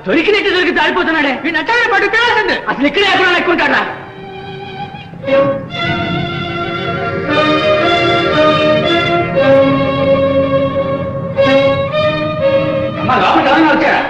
దొరికినట్టు దొరికి దాడిపోతున్నాడే వీళ్ళంటే పట్టు తేవాల్సింది అసలు ఇక్కడే ఎక్కడ ఎక్కుంటాడా అమ్మా లోపలికి ఎవరైనా వచ్చారా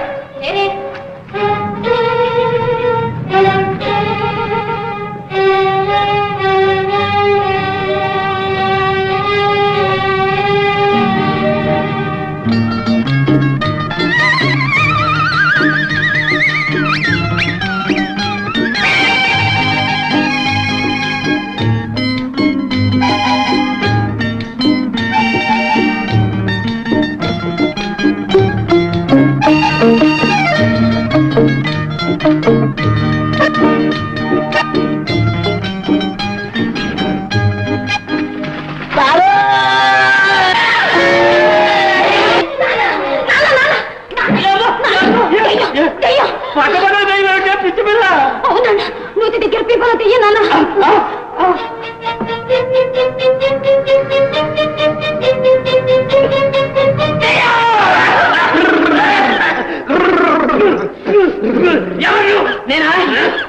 పిచ్చి పిల్ల అవునన్నా నూతి దగ్గర పీపల తీయ నాన్న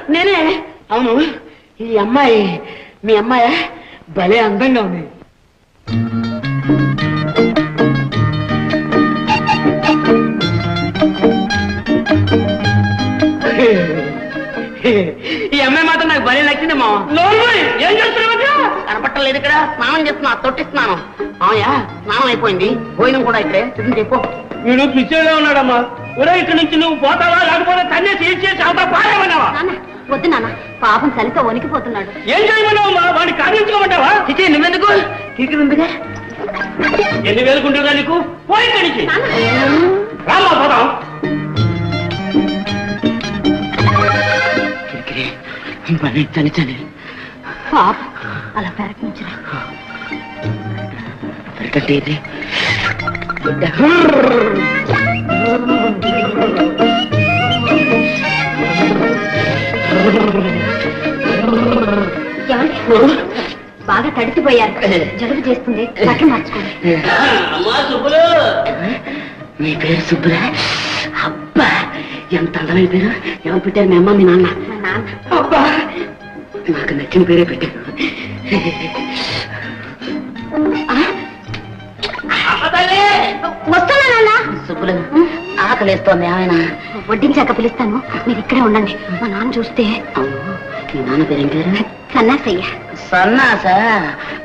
నేనే అవును ఈ అమ్మాయి మీ అమ్మాయి భలే అందంగా ఉంది ఈ అమ్మాయి మాత్రం నాకు భలే నచ్చింది మా ఏం చేస్తున్నావు కనపట్టలేదు ఇక్కడ స్నానం చేస్తున్నా తొట్టిస్తున్నాను అవుయా స్నానం అయిపోయింది భోజనం కూడా ఇక్కడే చిన్న చెప్పు వీడు పిచ్చిగా ఉన్నాడమ్మా ఒరే ఇక్కడి నుంచి నువ్వు పోతావా లేకపోతే తన్నే చేసి అవుతా పారేమన్నావా వద్దు నాన్న పాపం చలితో వణికిపోతున్నాడు ఏం చేయమన్నావమ్మా వాడిని కాదించుకోమంటావా చిచి నువ్వెందుకు తీరుందిగా ఎన్ని వేలుకుంటుందా నీకు పోయి కడిచి రామా పోదాం చలి చలి పాప అలా పెరటించరా పెరకంటే ఇది బాగా తడిసిపోయారు జలుబు చేస్తుంది బట్టలు మార్చుకోండి అమ్మా సుబ్బులు మీ పేరు సుబ్బులా అబ్బా ఎంత అందమైన పేరు ఎవరు పెట్టారు మీ అమ్మ మీ నాన్న అబ్బా నాకు నచ్చిన పేరే పెట్టారు వస్తున్నా నాన్న సుబ్బులు ఆకలిస్తోంది ఏమైనా వడ్డించాక పిలుస్తాను మీరు ఇక్కడే ఉండండి మా నాన్న చూస్తే మీ నాన్న పేరేం పేరు సన్నాసయ్య సన్నాస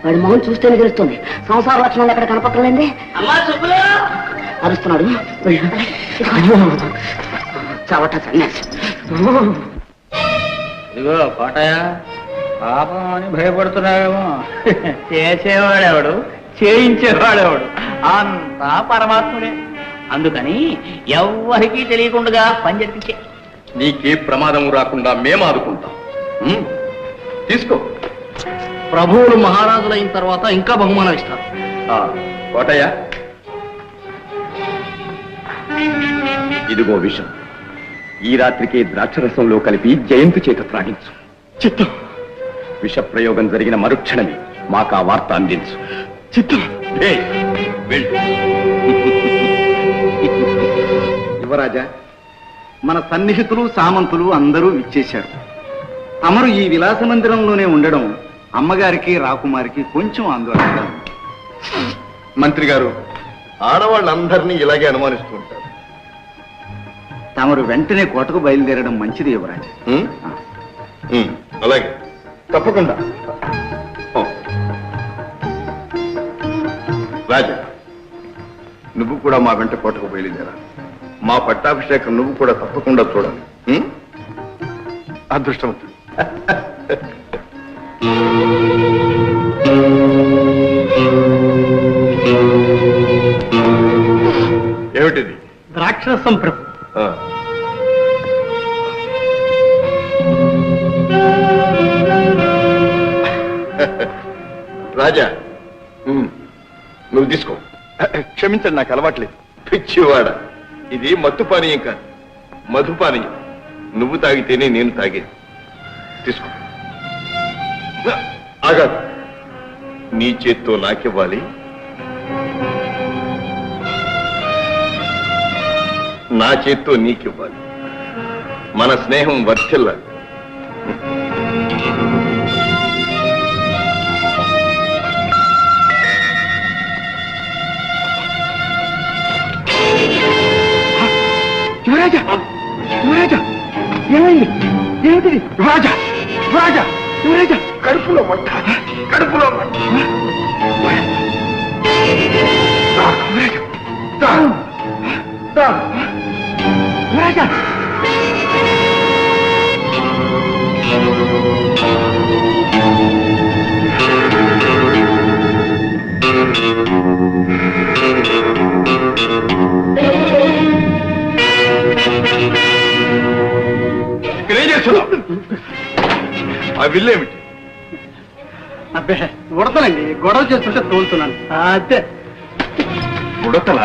వాడి మొహం చూస్తేనే తెలుస్తుంది సంసార లక్షణాలు ఎక్కడ కనపక్కలేంది అరుస్తున్నాడు చవట సన్యాసి ఇదిగో కోటయ్య పాపం అని భయపడుతున్నావేమో చేసేవాడెవడు చేయించేవాడెవడు అంతా పరమాత్ముడే అందుకని ఎవ్వరికీ తెలియకుండా పని జరిపించే నీకే ప్రమాదం రాకుండా మేము ఆదుకుంటాం తీసుకో ప్రభువులు మహారాజులైన తర్వాత ఇంకా బహుమానం ఇస్తారు కోటయ్య ఇదిగో విషం ఈ రాత్రికి ద్రాక్షరసంలో కలిపి జయంతి చేత త్రాగించు చిత్తం విష ప్రయోగం జరిగిన మరుక్షణమే మాకు ఆ వార్త అందించు చిత్తం యువరాజా మన సన్నిహితులు సామంతులు అందరూ ఇచ్చేశారు తమరు ఈ విలాస మందిరంలోనే ఉండడం అమ్మగారికి రాకుమారికి కొంచెం ఆందోళనగా ఉంది. మంత్రి గారు ఆడవాళ్ళందరినీ ఇలాగే అనుమానిస్తూ ఉంటారు తమరు వెంటనే కోటకు బయలుదేరడం మంచిది యువరాజా అలాగే తప్పకుండా రాజా నువ్వు కూడా మా వెంట కోటకు బయలుదేరా మా పట్టాభిషేకం నువ్వు కూడా తప్పకుండా చూడాలి అదృష్టవంతుడు ఏమిటిది ద్రాక్షరసం ప్రభు రాజా నువ్వు తీసుకో క్షమించండి నాకు అలవాట్లేదు పిచ్చివాడ ఇది మత్తు పానీయం కాదు మధుపానీయం నువ్వు తాగితేనే నేను తాగేది తీసుకో ఆగాదు నీ చేత్తో నాకివ్వాలి నా చేత్తో నీకివ్వాలి మన స్నేహం వర్ధిల్ల. యువరాజా, యువరాజా, ఏమైంది? ఏమిటిది? యువరాజా, యువరాజా, యువరాజా, కడుపులో మంట, కడుపులో మంట. యువరాజా, ఇక్కడేం చేస్తున్నావు? ఆ విల్లేమిటి? అబ్బే ఉడతలండి, గొడవ చేస్తుంటే తోలుతున్నాను అంతే. ఉడతల?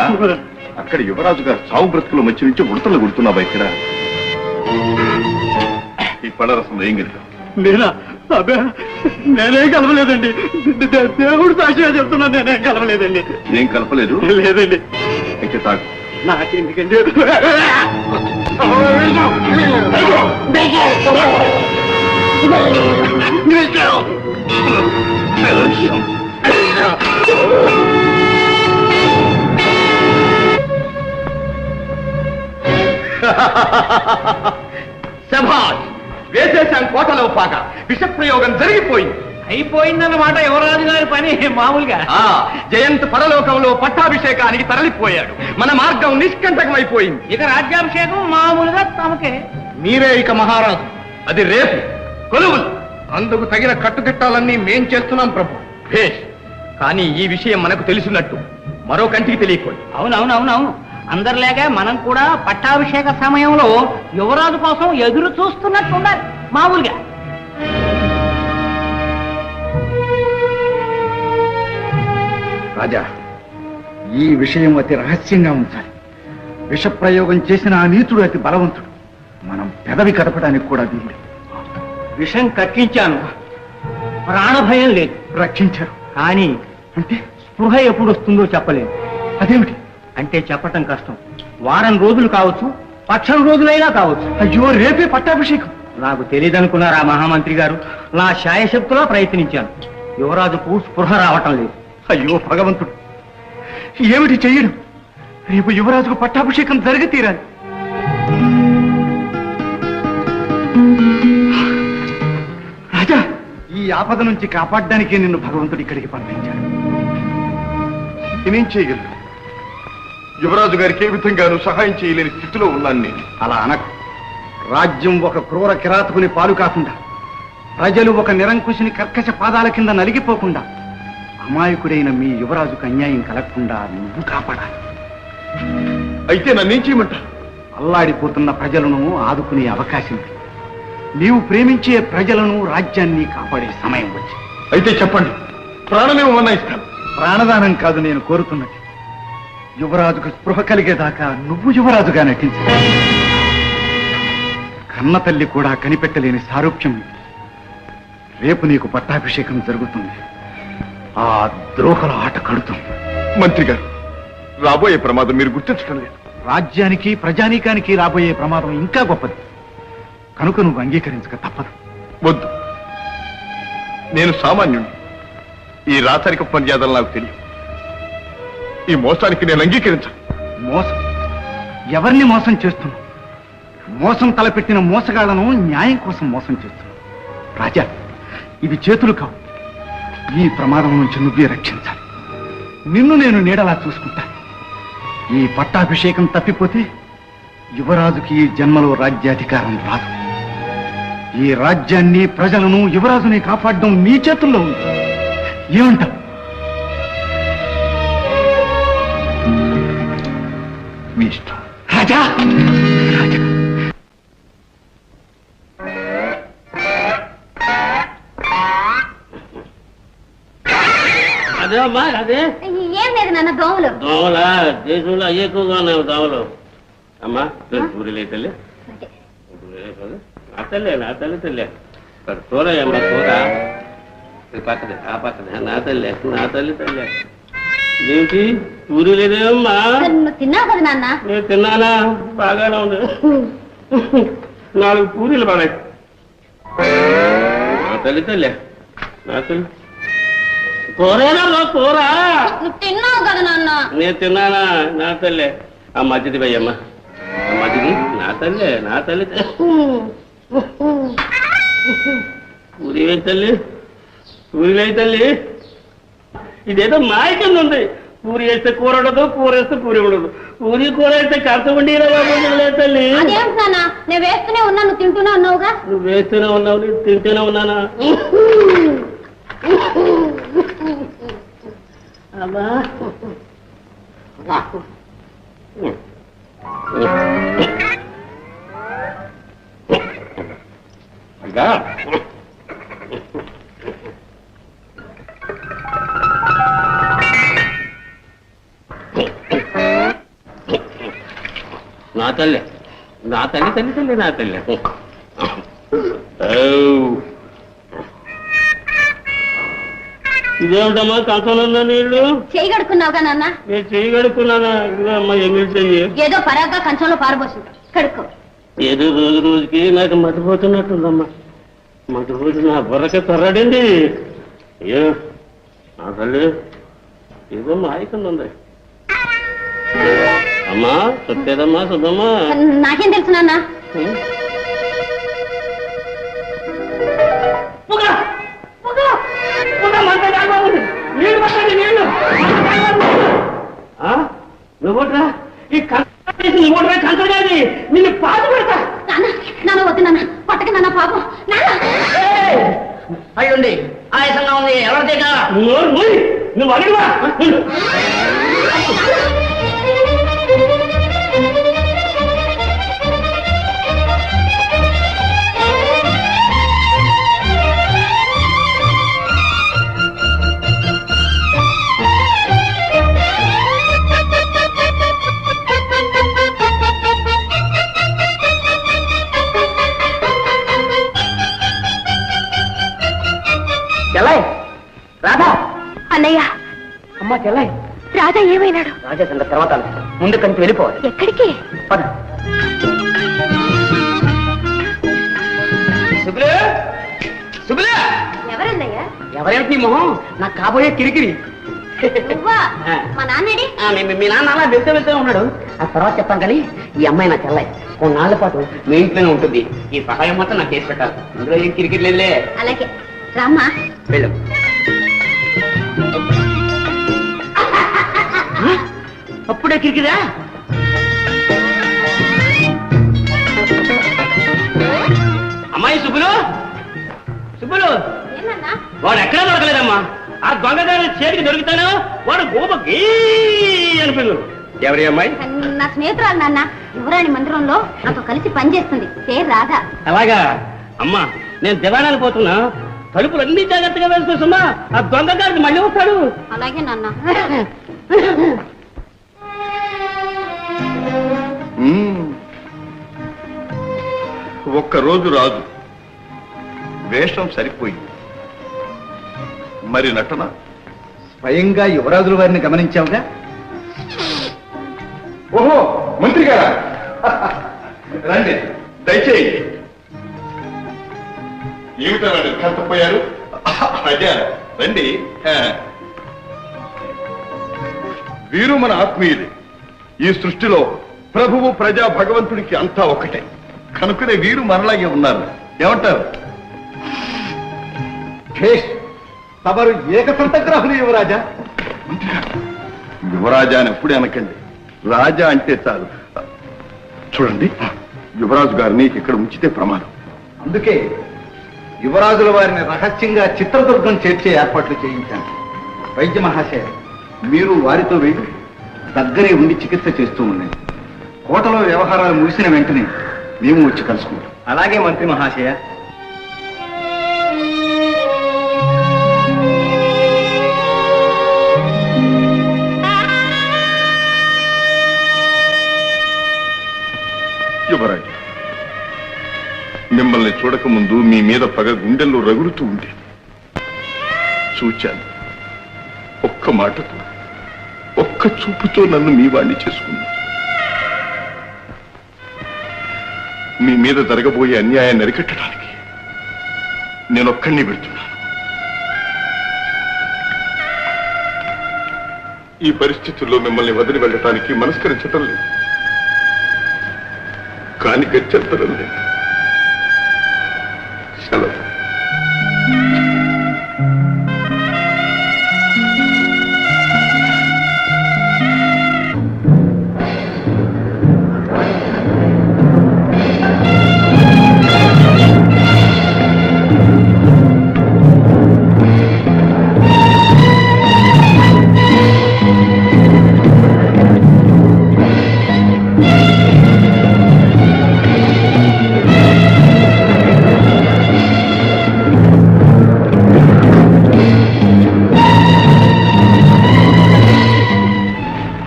అక్కడ యువరాజు గారు చావు బ్రతుకుల మధ్య నుంచి ఉడతలు గుడుతున్నావా ఇక్కడ? ఈ పళ్ళరసంలో ఏం గెలుతావు? నేనా? అబ్బే నేనేం కలవలేదండి, దేవుడు సాక్షిగా చెప్తున్నా, నేనేం కలవలేదండి. ఏం కలపలేదు? లేదండి. ఇంకా తాగు. నాకెందుకండి? శభాష్! వేసేశాం కోటలో పాక. విషప్రయోగం జరిగిపోయింది. అయిపోయిందన్నమాట యువరాజు గారి పని మామూలుగా. జయంత్ పరలోకంలో పట్టాభిషేకానికి తరలిపోయాడు. మన మార్గం నిష్కంటకమైపోయింది. ఇక రాజ్యాభిషేకం మామూలుగా తమకే. మీరే ఇక మహారాజు. అది రేపు కొలువులు. అందుకు తగిన కట్టుదిట్టాలన్నీ మేం చేస్తున్నాం ప్రభు. భేష్. కానీ ఈ విషయం మనకు తెలిసినట్టు మరో కంటికి తెలియకూడదు. అవునవునవునవును. అందరిలాగా మనం కూడా పట్టాభిషేక సమయంలో యువరాజు కోసం ఎదురు చూస్తున్నట్టు ఉండాలి మామూలుగా. రాజా, ఈ విషయం అతి రహస్యంగా ఉంచాలి. విషప్రయోగం చేసిన ఆ నీచుడు అతి బలవంతుడు. మనం పెదవి కదపడానికి కూడా వీలు. విషం కక్కించాను, ప్రాణభయం లేదు. రక్షించారు కానీ అంటే? స్పృహ ఎప్పుడు వస్తుందో చెప్పలేదు. అదేమిటి? అంటే చెప్పటం కష్టం. వారం రోజులు కావచ్చు, పక్షం రోజులైనా కావచ్చు. అయ్యో, రేపే పట్టాభిషేకం. నాకు తెలియదనుకున్నారా మహామంత్రి గారు? నా శాయశక్తులా ప్రయత్నించాను. యువరాజుకు స్పృహ రావటం లేదు. అయ్యో భగవంతుడు, ఏమిటి చెయ్యడం? రేపు యువరాజుకు పట్టాభిషేకం జరిగి తీరాలి. రాజా, ఈ ఆపద నుంచి కాపాడడానికి నిన్ను భగవంతుడు ఇక్కడికి పంపించాడు. నేనేం చేయగలను? యువరాజు గారికి ఏ విధంగానూ సహాయం చేయలేని స్థితిలో ఉన్నాను నేను. అలా అనకు. రాజ్యం ఒక క్రూర కిరాతకుని పాలు కాకుండా, ప్రజలు ఒక నిరంకుశుని కర్కశ పాదాల కింద నలిగిపోకుండా, అమాయకుడైన మీ యువరాజుకు అన్యాయం కలగకుండా నువ్వు కాపాడాలి. అయితే నన్నేం చేయమంటారు? అల్లాడిపోతున్న ప్రజలను ఆదుకునే అవకాశం ఉంది. నీవు ప్రేమించే ప్రజలను, రాజ్యాన్ని కాపాడే సమయం వచ్చి. అయితే చెప్పండి, ప్రాణమేమన్నా ఇస్తాను. ప్రాణదానం కాదు నేను కోరుతున్నది. యువరాజుకు స్పృహ కలిగేదాకా నువ్వు యువరాజుగా నటించాలి. కన్న తల్లి కూడా కనిపెట్టలేని సారూప్యం ఇది. రేపు నీకు పట్టాభిషేకం జరుగుతుంది. ఆ ద్రోహుల ఆట కడుతుంది. మంత్రి గారు, రాబోయే ప్రమాదం మీరు గుర్తించడం లేదు. రాజ్యానికి, ప్రజానీకానికి రాబోయే ప్రమాదం ఇంకా గొప్పది. కనుక నువ్వు అంగీకరించక తప్పదు. వద్దు, నేను సామాన్యుణ్ణి. ఈ రాచరిక మర్యాదలు నాకు తెలియదు. ఈ మోసానికి నేను అంగీకరించాను. మోసం? ఎవరిని మోసం చేస్తున్నావు? మోసం తలపెట్టిన మోసగాళ్లను న్యాయం కోసం మోసం చేస్తున్నావు. రాజా, ఇవి చేతులు కావు. ఈ ప్రమాదం నుంచి నువ్వే రక్షించాలి. నిన్ను నేను నీడలా చూసుకుంటాను. ఈ పట్టాభిషేకం తప్పిపోతే యువరాజుకి ఈ జన్మలో రాజ్యాధికారం రాదు. ఈ రాజ్యాన్ని, ప్రజలను, యువరాజుని కాపాడడం నీ చేతుల్లో ఉంది. ఏమంటావు? మీ ఇష్టం. రాజా, రాజా, అదే అమ్మా, అదే ఏం లేదు నాన్న, దోమలు. దోమలా? దేశంలో అయ్యే ఎక్కువగా ఉన్నాయి దోమలు. అమ్మా పూరి తల్లి, నా తల్లి తల్లి తోరయ్యమ్మా, తోర పక్కదే, ఆ పక్కదే. నా తల్లి తల్లి. ఏంటి పూరి లేదేమమ్మా? నువ్వు తిన్నావు కదా నాన్న. నేను తిన్నానా? బాగానే ఉంది. 4 పూరీలు బాబాయ్. నా తల్లి నా తల్లి కూరేనా కూర తిన్నావు కదా నాన్న. నేను తిన్నానా? నా తల్లి ఆ మధ్యది భయ్యమ్మ, ఆ మధ్యది నా తల్లి పూరి వేయి తల్లి, పూరి వేయి తల్లి. ఇదేదో మాయ కింద ఉంది. పూరి వేస్తే కూర ఉండదు, కూర వేస్తే పూరి ఉండదు. పూరి కూర వేస్తే కర్త ఉండి తల్లి. అదేంటి నాన్న, నేను వేస్తూనే ఉన్నాను, తింటూనే ఉన్నావుగా. నువ్వు వేస్తూనే ఉన్నావు, నేను తింటూనే ఉన్నానా? అమ్మా నా తల్లి నా తల్లి ఇదేమిటమ్మా కంచంలో నీళ్లు? చేయి కడుక్కున్నావుగా నాన్న. నేను చేయి కడుక్కున్నానా? ఇదిగో అమ్మా ఎంగిల్ చెయ్యి. ఏదో పరాగ్గా కంచంలో పారబోసింది, కడుక్కో. ఏదో రోజుకి నాకు మతిపోతున్నట్టుందమ్మా. మతిపోతు నా బుర్రకి తర్రాడింది. అయ్యో నా తల్లి ఏదో మాయకుండా ఉంది. అమ్మా చుట్టేదమ్మా సుద్దమ్మా. నాకేం తెలుసు నాన్న. నువ్వుట్రా ఈ నువ్వుట్రా కంచగాది నిన్ను పాటు పెడతా. నాన్న వద్దు నాన్న, పట్టక నాన్న పాపం. అయ్యండి ఆయాసంగా ఉంది ఎవరిదేగా నువ్వు అడిగివా. చెల్లాయ్ రాధా. అన్నయ్య. అమ్మా చెల్లాయ్. రాధా ఏమైనాడు? రాజా సంగతి తర్వాత ముందు కంచి వెళ్ళిపోవాలి. ఎక్కడికి? పద. సుబ్బులే సుబ్బులే. ఎవరన్నయ్య? ఎవరేంటి మొహం? నాకు కాబోయే కిరికిరి. నువ్వా? మా నాన్నడి? మీ నాన్న అలా వెళ్తే ఉన్నాడు. ఆ తర్వాత చెప్తాం కానీ ఈ అమ్మాయి నా చెల్లాయి కొన్నాళ్ల పాటు మీ ఇంట్లోనే ఉంటుంది. ఈ సహాయం మాత్రం నాకు చేసి పెట్టాలి. ఇందులో ఏం కిరికిరి లేదులే. అలాగే రామ్మా. వెళ్ళు. అప్పుడే కిరికిరా? అమ్మాయి సుబ్బులు సుబ్బులు ఏమన్నా? వాడు ఎక్కడా దొరకలేదమ్మా. ఆ దొంగదారి చేతికి దొరుకుతాను వాడు గోపకి అనిపించు. ఎవరి అమ్మాయి? నా స్నేహితురాలు నాన్న. యువరాణి మందిరంలో నాతో కలిసి పనిచేస్తుంది, పేరు రాధా. అలాగా అమ్మా, నేను దివాణాలు పోతున్నా. తలుపులు అన్ని జాగ్రత్తగా వేసుకోసమ్మా. ఆ దొంగదారికి మళ్ళీ వస్తాడు. అలాగే నాన్న. ఒక్కరోజు రాదు, వేషం సరిపోయింది. మరి నటన? స్వయంగా యువరాజుల వారిని గమనించావుగా. ఓహో మంత్రి గారా, రండి దయచేయండి. ఏమిటా కష్టపోయారు? అదే రండి. వీరు మన ఆత్మీయులే. ఈ సృష్టిలో ప్రభువు ప్రజా భగవంతుడికి అంతా ఒకటే కనుకనే వీరు మనలాగే ఉన్నారు. ఏమంటారు? తమరు ఏకసంతగ్రాహులు యువరాజా. యువరాజా అని ఎప్పుడే అనకండి, రాజా అంటే చాలు. చూడండి, యువరాజు గారిని ఇక్కడ ఉంచితే ప్రమాదం. అందుకే యువరాజుల వారిని రహస్యంగా చిత్రదుర్గం చేర్చే ఏర్పాట్లు చేయించాను. వైద్య మహాశయ, మీరు వారితో వెళ్ళి దగ్గరే ఉండి చికిత్స చేస్తూ ఉండండి. కోటలో వ్యవహారాలు ముగిసిన వెంటనే మేము వచ్చి కలుసుకుంటాం. అలాగే మంత్రి మహాశయ. యువరాజు, మిమ్మల్ని చూడకముందు మీ మీద పగ గుండెల్లో రగులుతూ ఉండేది. చూచాను. ఒక్క మాటతో, ఒక్క చూపుతో నన్ను మీ వాణ్ణి చేసుకున్నాను. మీ మీద జరగబోయే అన్యాయాన్ని అరికట్టడానికి నేనొక్కడిని పెడుతున్నాను. ఈ పరిస్థితుల్లో మిమ్మల్ని వదిలి వెళ్ళటానికి మనస్కరించటం లేదు, కానీ గత్యంతరం లేదు. సెలవు.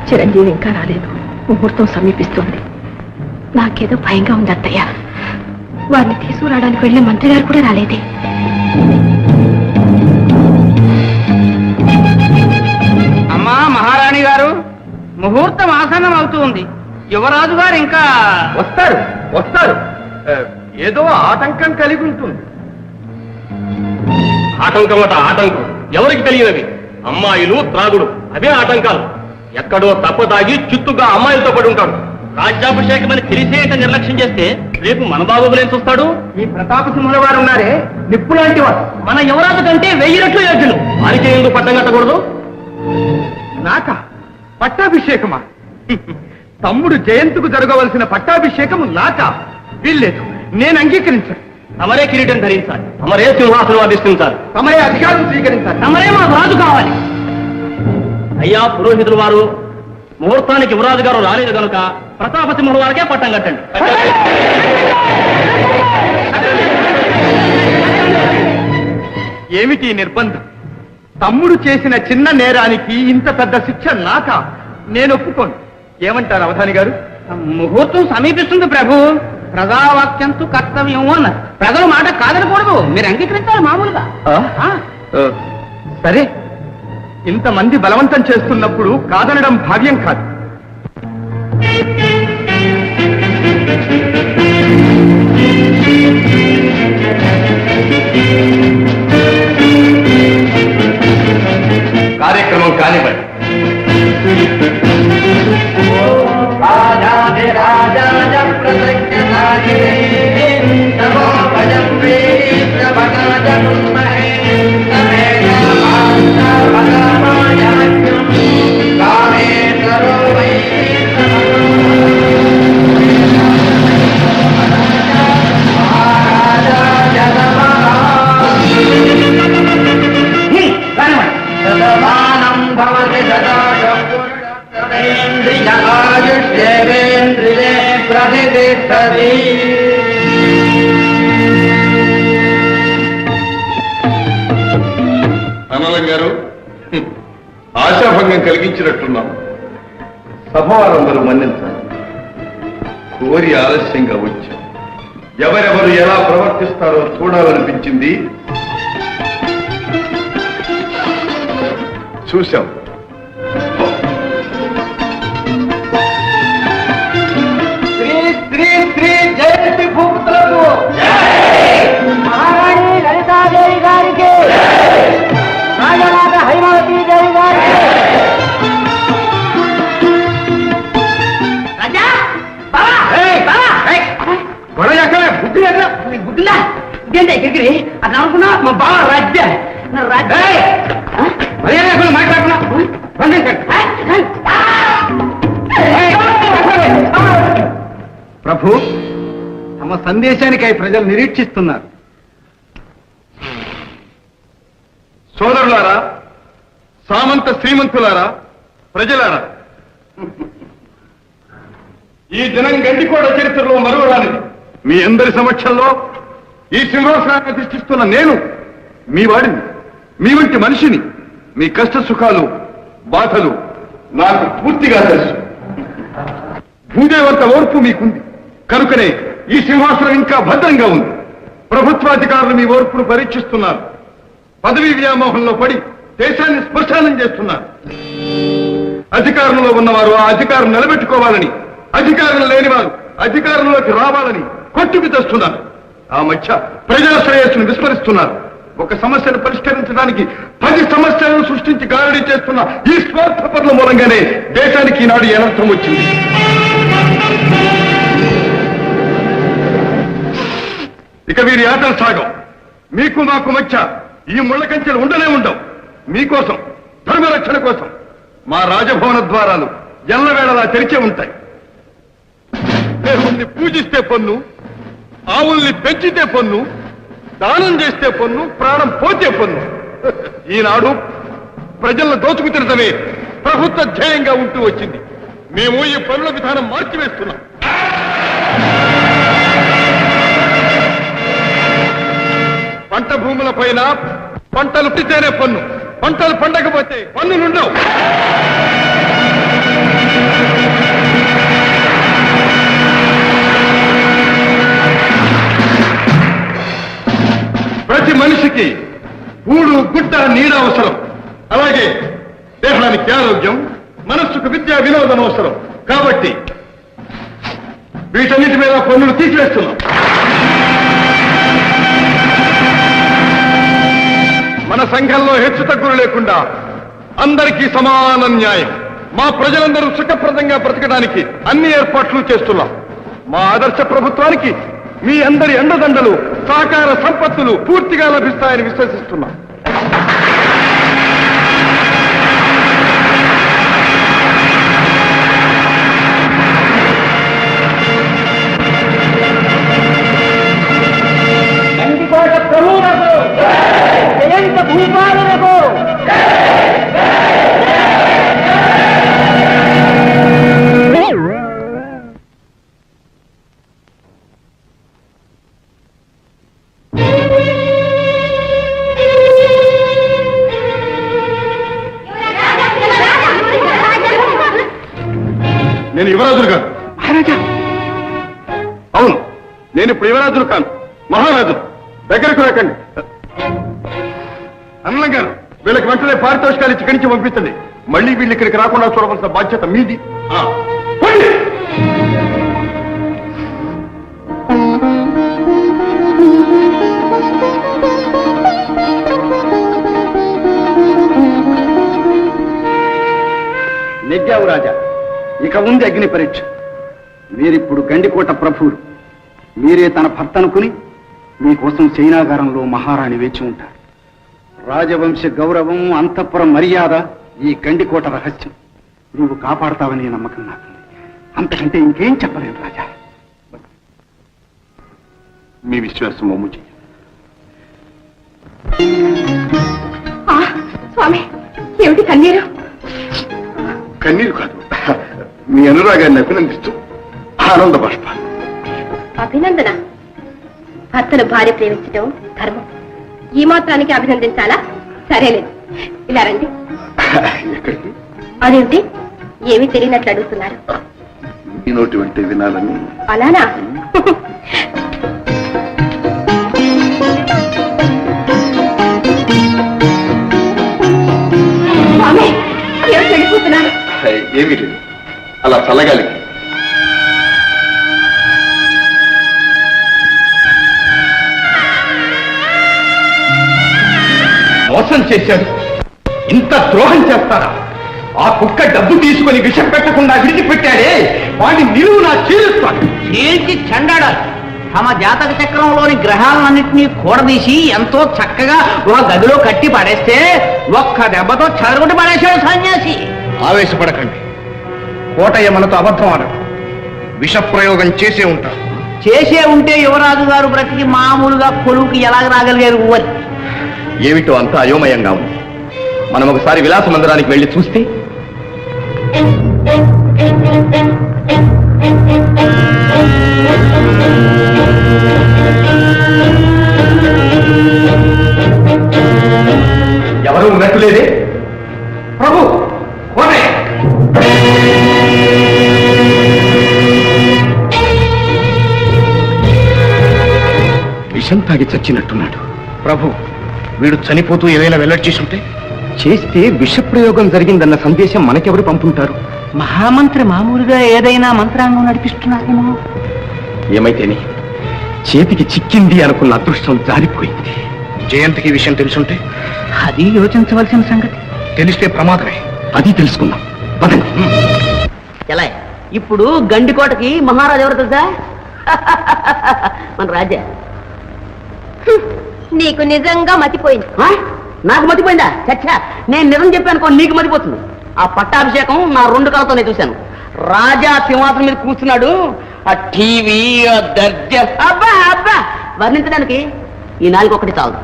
చిరంజీవి ఇంకా రాలేదు. ముహూర్తం సమీపిస్తుంది. నాకేదో భయంగా ఉంది అత్తయ్య. వారిని తీసుకురావడానికి వెళ్ళిన మంత్రి గారు కూడా రాలేదే. అమ్మా మహారాణి గారు, ముహూర్తం ఆసన్నం అవుతుంది. యువరాజు గారు ఇంకా వస్తారు వస్తారు. ఏదో ఆటంకం కలిగి ఉంటుంది. ఆటంకం అట ఆటంకం. ఎవరికి తెలియనవి? అమ్మాయిలు, త్రాగుడు, అవే ఆటంకాలు. ఎక్కడో తప్పదాగి చిత్తుగా అమ్మాయిలతో పడి ఉంటాడు. రాజ్యాభిషేకం అని తెలిసేట నిర్లక్ష్యం చేస్తే రేపు మన బాబులేం చూస్తాడు? ఈ ప్రతాపసింహుల వారు ఉన్నారే, నిప్పు లాంటి వారు. మన యువరాజు కంటే 1000 రెట్లు యోగ్యులు. వారికి ఎందుకు పట్టం కట్టకూడదు? నాక పట్టాభిషేకమా? తమ్ముడు జయంతుకు జరగవలసిన పట్టాభిషేకము నాక? వీల్లేదు, నేను అంగీకరించాను. తమరే కిరీటం ధరించాలి, తమరే సింహాసనం అధిష్ఠించాలి, తమరే అధికారం స్వీకరించాలి, తమరే మా రాజు కావాలి. అయ్యా పురోహితుల వారు, ముహూర్తానికి యువరాజు గారు రాలేదు కనుక ప్రతాపసింహుల వారికే పట్టం కట్టండి. ఏమిటి నిర్బంధం? తమ్ముడు చేసిన చిన్న నేరానికి ఇంత పెద్ద శిక్ష నాక? నేను ఒప్పుకోను. ఏమంటారు అవధాని గారు? ముహూర్తం సమీపిస్తుంది ప్రభు. ప్రజావాక్యంతో కర్తవ్యం అన్నారు. ప్రజల మాట కాదనకూడదు, మీరు అంగీకరించాలి మామూలుగా. సరే, ఇంతమంది బలవంతం చేస్తున్నప్పుడు కాదనడం భావ్యం కాదు. కార్యక్రమం కానివ్వండి. అమలం గారు, ఆశాభంగం కలిగించినట్టున్నాం. సభ వారందరూ మన్నించాలి. కోరి ఆలస్యంగా వచ్చాం. ఎవరెవరు ఎలా ప్రవర్తిస్తారో చూడాలనిపించింది. చూశాం. శ్రీ శ్రీ శ్రీ జయంతి భూపుత్రులకు, మహారాణి లలితాదేవి గారికి, రాజమాత హైమావతి దేవి గారికి. రాజా గుడ్డులా ఇదేంటే ఎక్కడికి అది అనుకున్నా మా బావ రాజ్య మాట్లాడుకున్నా. ప్రభు, తమ సందేశానికై ప్రజలు నిరీక్షిస్తున్నారు. సోదరులారా, సామంత శ్రీమంతులారా, ప్రజలారా, ఈ దినం గండికోట చరిత్రలో మరువరానిది. మీ అందరి సమక్షంలో ఈ సింహాసనాన్ని అధిష్ఠిస్తున్న నేను మీ వాడిని, మీ వంటి మనిషిని. మీ కష్ట సుఖాలు, బాధలు నాకు పూర్తిగా తెలుసు. భూదేవంత ఓర్పు మీకుంది కనుకనే ఈ సింహాసనం ఇంకా భద్రంగా ఉంది. ప్రభుత్వాధికారులు మీ ఓర్పును పరీక్షిస్తున్నారు. పదవీ వ్యామోహంలో పడి దేశాన్ని స్పర్శానం చేస్తున్నారు. అధికారంలో ఉన్నవారు ఆ అధికారం నిలబెట్టుకోవాలని, అధికారం లేని వారు అధికారంలోకి రావాలని కొట్టుకు తెస్తున్నారు. ఆ మధ్య ప్రజల శ్రేయస్సును విస్మరిస్తున్నారు. ఒక సమస్యను పరిష్కరించడానికి 10 సమస్యలను సృష్టించి గారడీ చేస్తున్న ఈ స్వార్థపరుల మూలంగానే దేశానికి ఈనాడు ఈ అనర్థం వచ్చింది. ఇక వీరి ఆటలు సాగం. మీకు మాకు మధ్య ఈ ముళ్ళ కంచెలు ఉండనే ఉండవు. మీకోసం, ధర్మరక్షణ కోసం మా రాజభవన ద్వారాలు ఎల్లవేళలా తెరిచే ఉంటాయి. దేవుణ్ణి పూజిస్తే పన్ను, ఆవుల్ని పెంచితే పన్ను, దానం చేస్తే పన్ను, ప్రాణం పోతే పన్ను. ఈనాడు ప్రజలను దోచుకు తినడమే ప్రభుత్వ ధ్యేయంగా ఉంటూ వచ్చింది. మేము ఈ పన్నుల విధానం మార్చివేస్తున్నాం. పంట భూముల పైన పంటలు పండితేనే పన్ను, పంటలు పండకపోతే పన్నులుండవు. ప్రతి మనిషికి గూడు, గుడ్డ, నీడ అవసరం. అలాగే దేహానికి ఆరోగ్యం, మనస్సుకు విద్యా వినోదం అవసరం. కాబట్టి వీటన్నిటి మీద పన్నులు తీసివేస్తున్నాం. మన సంఘంలో హెచ్చు తగ్గులు లేకుండా అందరికీ సమాన న్యాయం, మా ప్రజలందరూ సుఖప్రదంగా బ్రతకడానికి అన్ని ఏర్పాట్లు చేస్తున్నాం. మా ఆదర్శ ప్రభుత్వానికి మీ అందరి అండదండలు, సహకార సంపత్తులు పూర్తిగా లభిస్తాయని విశ్వసిస్తున్నాం. నేను యువరాజులు కాను. మహారాజా, అవును, నేను ఇప్పుడు యువరాజులు కాను, మహారాజు. దగ్గరకు రాకండి. అన్నం గారు, వీళ్ళకి వెంటనే పారితోషికాలు ఇచ్చి గణించి పంపించండి. మళ్ళీ వీళ్ళు ఇక్కడికి రాకుండా చూడవలసిన బాధ్యత మీది. పోండి. నెగ్గావు రాజా. ఇక ఉంది అగ్ని పరీక్ష. మీరిప్పుడు గండికోట ప్రభువులు. మీరే తన భర్త అనుకుని మీకోసం శయనాగారంలో మహారాణి వేచి ఉంటారు. రాజవంశ గౌరవం, అంతఃపుర మర్యాద ఈ గండికోట రహస్యం. నువ్వు కాపాడతావని నమ్మకం నాకుంది. అంతకంటే ఇంకేం చెప్పలేను రాజా. మీ విశ్వాసం మమ్ము చెయ్యి. స్వామి, ఏమిటి కన్నీరు? కన్నీరు కాదు, మీ అనురాగాన్ని అభినందిస్తూ ఆనంద బాష్పాలు. అభినందన? భర్తను భార్య ప్రేమించడం ధర్మం. ఈ మాత్రానికి అభినందించాలా? సరేలేదు, ఇలా రండి. ఎక్కడికి? అదేమిటి ఏమీ తెలియనట్లు అడుగుతున్నారు? మీ నోటి వెంటే వినాలని. అలానా? స్వామి, ఏమిటి వెళ్ళిపోతున్నారు? ఏమీ లేదు, అలా చల్లగాలికి. మోసం చేశాడు. ఇంత ద్రోహం చేస్తారా? ఆ కుక్క డబ్బు తీసుకుని విషం పెట్టకుండా విడిచిపెట్టాడే, వాడిని నిలువునా చీలుస్తాను. చీల్చి చెండాడాలి. తమ జాతక చక్రంలోని గ్రహాలన్నింటినీ కూడదీసి ఎంతో చక్కగా ఒక గదిలో కట్టి పడేస్తే ఒక్క దెబ్బతో చెరగొట్టి పడేశాడు సన్యాసి. ఆవేశపడకండి. కోటయ్య మనతో అబద్ధం ఆడడు. విషప్రయోగం చేసే ఉంటాడు. చేసే ఉంటే యువరాజు గారు బ్రతికి మామూలుగా కొలువుకి ఎలాగ రాగలిగారు అని. ఏమిటో అంతా అయోమయంగా ఉంది. మనం ఒకసారి విలాస మందిరానికి వెళ్ళి చూస్తే. ఎవరు ఉన్నట్టు లేదే. ప్రభు, కోటయ్య. విషం తాగి చచ్చినట్టున్నాడు. ప్రభు, వీడు చనిపోతూ ఏదైనా వెల్లడి చేసుంటే? చేస్తే విషప్రయోగం జరిగిందన్న సందేశం మనకెవరు పంపుంటారు? మహామంత్రి మామూలుగా ఏదైనా మంత్రాంగం నడిపిస్తున్నారేమో. ఏమైతేనే చేతికి చిక్కింది అనుకున్న అదృష్టం జారిపోయింది. జయంతికి విషయం తెలుసుంటే అది యోచించవలసిన సంగతి. తెలిస్తే ప్రమాదమే. అది తెలుసుకుందాం. పదండి. ఎలా ఇప్పుడు గండికోటకి మహారాజు ఎవరు తెలుసా? మన రాజా. నీకు నిజంగా మతిపోయింది. ఆ? నాకు మతిపోయిందా? చచ్చా, నేను నిజం చెప్పానుకో నీకు మతిపోతుంది. ఆ పట్టాభిషేకం నా 2 కళ్ళతోనే చూశాను. రాజా సింహాసనం మీద కూర్చున్నాడు. ఆ టీవీ, ఆ దర్జ, అబ్బా అబ్బా వర్ణించడానికి ఈ 4 ఒకటి చాలు.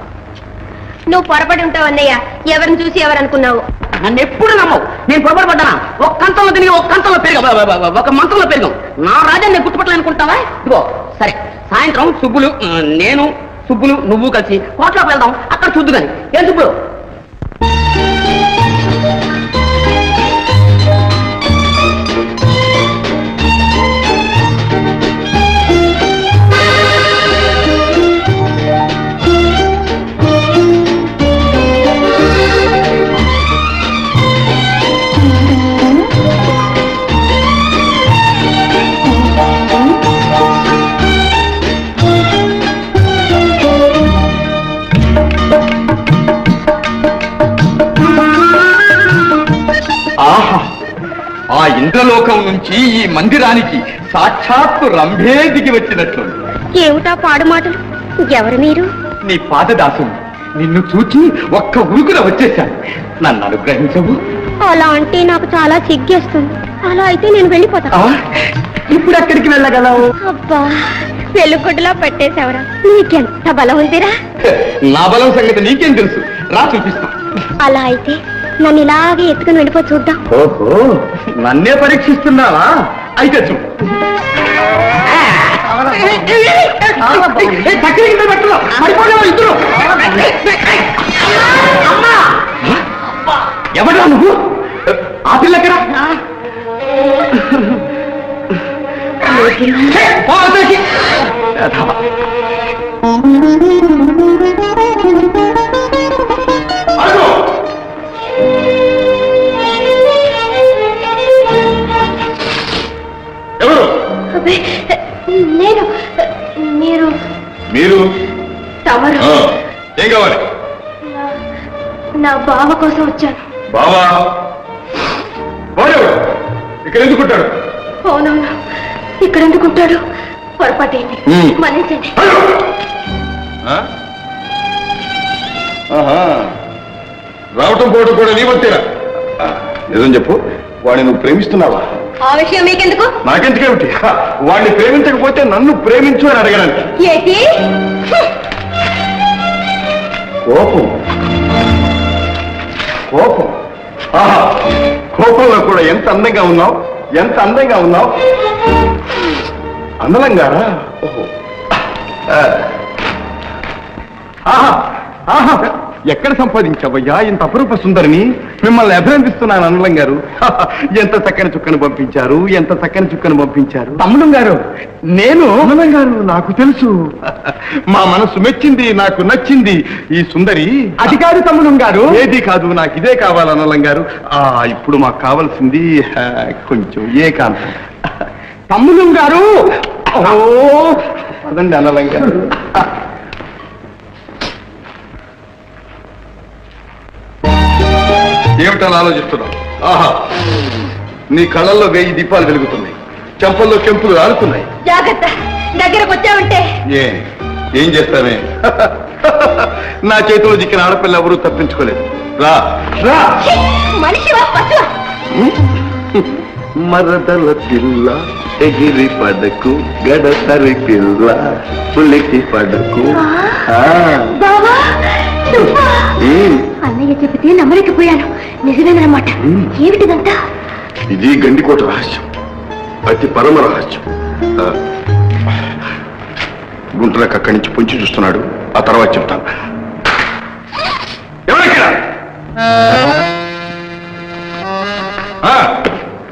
నువ్వు పొరపడి ఉంటావు అన్నయ్య. ఎవరిని చూసి ఎవరనుకున్నావు? నన్ను ఎప్పుడు నమ్మవు. నేను పొరపాటు పడ్డానా? ఒక కంతంలో తిరిగి ఒక కంతంలో పెరిగాం, ఒక మంత్రంలో పెరిగాం. నా రాజా నేను గుర్తుపట్టాలనుకుంటావా? ఇదిగో సరే, సాయంత్రం సుబ్బులు, నేను, సుబ్బులు, నువ్వు కలిసి కోట్లోకి వెళ్దాం. అక్కడ చూద్దు కానీ. ఏం సుబ్బులు? ఆహా, ఆ ఇంద్రలోకం నుంచి ఈ మందిరానికి సాక్షాత్తు రంభే దిగి వచ్చినట్లు. ఏమిటా పాడు మాటలు? ఎవరు మీరు? నీ పాదదాసు, నిన్ను చూచి ఒక్క ఉరుకున వచ్చేశాను. నన్ను అనుగ్రహించవు. అలా అంటే నాకు చాలా సిగ్గేస్తుంది. అలా అయితే నేను వెళ్ళిపోతాను. ఇప్పుడు ఎక్కడికి వెళ్ళగలవు? అబ్బా, వెలుగుడ్డలా పెట్టేశావరా. నీకెంత బలం ఉందిరా. నా బలం సంగతి నీకేం తెలుసు? రా చూపిస్తా. అలా అయితే నన్ను ఇలాగే ఎత్తుకుని వెళ్ళిపో చూద్దాం. ఓహో, నన్నే పరీక్షిస్తున్నావా? అయితే చూ. ఎవడా నువ్వు? ఆ పిల్లకరా ఎవరు? నేను. మీరు మీరు తమరు. ఏం కావాలి? నా బావ కోసం వచ్చాను. బావా, వాడెవడు? ఇక్కడ ఎందుకుంటాడు? అవునవును, ఇక్కడ ఎందుకుంటాడు? పొరపాటేంటి, మన్నించండి. రావటం పోవటం కూడా నీ వంతేనా? నిజం చెప్పు, వాడిని నువ్వు ప్రేమిస్తున్నావా? ఆ విషయం మీకెందుకు? నాకెందుకేమిటి? వాడిని ప్రేమించకపోతే నన్ను ప్రేమించు అని అడగడానికి. ఏంటి? కోపం, కోపం. ఆహా, కోపంలో కూడా ఎంత అందంగా ఉన్నావు, ఎంత అందంగా ఉన్నావు. అందలంగారా? ఓహో. ఆహా, ఆహా, ఎక్కడ సంపాదించావయ్యా ఇంత అపురూప సుందరిని? మిమ్మల్ని అభినందిస్తున్నాను అన్నలం గారు. ఎంత చక్కని చుక్కను పంపించారు, ఎంత చక్కని చుక్కను పంపించారు. తమ్ముడం గారు, నేను అన్నలం గారు, నాకు తెలుసు. మా మనసు మెచ్చింది, నాకు నచ్చింది ఈ సుందరి. అది కాదు తమ్ముడం గారు. ఏది కాదు, నాకు ఇదే కావాలి అన్నలం గారు. ఇప్పుడు మాకు కావాల్సింది కొంచెం ఏకాంతం. తమ్ముడం గారు, ఓ అదండి అన్నలం గారు. ఏమిటని ఆలోచిస్తున్నావు? ఆహా, నీ కళ్ళల్లో 1000 దీపాలు వెలుగుతున్నాయి, చెంపల్లో చెంపులు ఆడుతున్నాయి. జాగ్రత్త, దగ్గరకు వచ్చావంటే ఏం చేస్తానే? నా చేతిలో చిక్కిన ఆడపిల్ల ఎవరూ తప్పించుకోలేదు. రా రా. మనిషివా పశువా? మరదల పిల్ల ఎగిరి పడకు, గడసరి పిల్ల పులికి పడకు. బావా, నువ్వా? అన్నయ్య చెబితే నమ్మలేకపోయాను. నిజమేనన్నమాట. ఏమిటిదంతా? ఇది గండికోట రహస్యం, అతి పరమ రహస్యం. గుంటలకు అక్కడి నుంచి పొంచి చూస్తున్నాడు, ఆ తర్వాత చెప్తాను. ఎవరిక్కడ?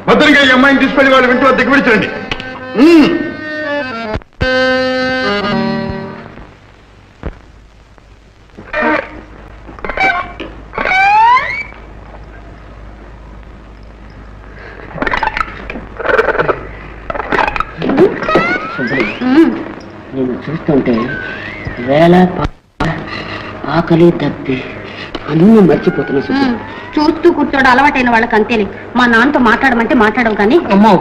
భద్రంగా ఈ అమ్మాయిని తీసుకెళ్లి వాళ్ళు వింటూ దిగబడిచండి. నేను చూస్తుంటే వేళ ఆకలి దప్పి అన్నీ మర్చిపోతున్నా సుబ్బు. చూస్తూ కూర్చోడు అలవాటైన వాళ్ళకి అంతేలే. మా నాన్నతో మాట్లాడమంటే మాట్లాడవు కానీ. అమ్మో,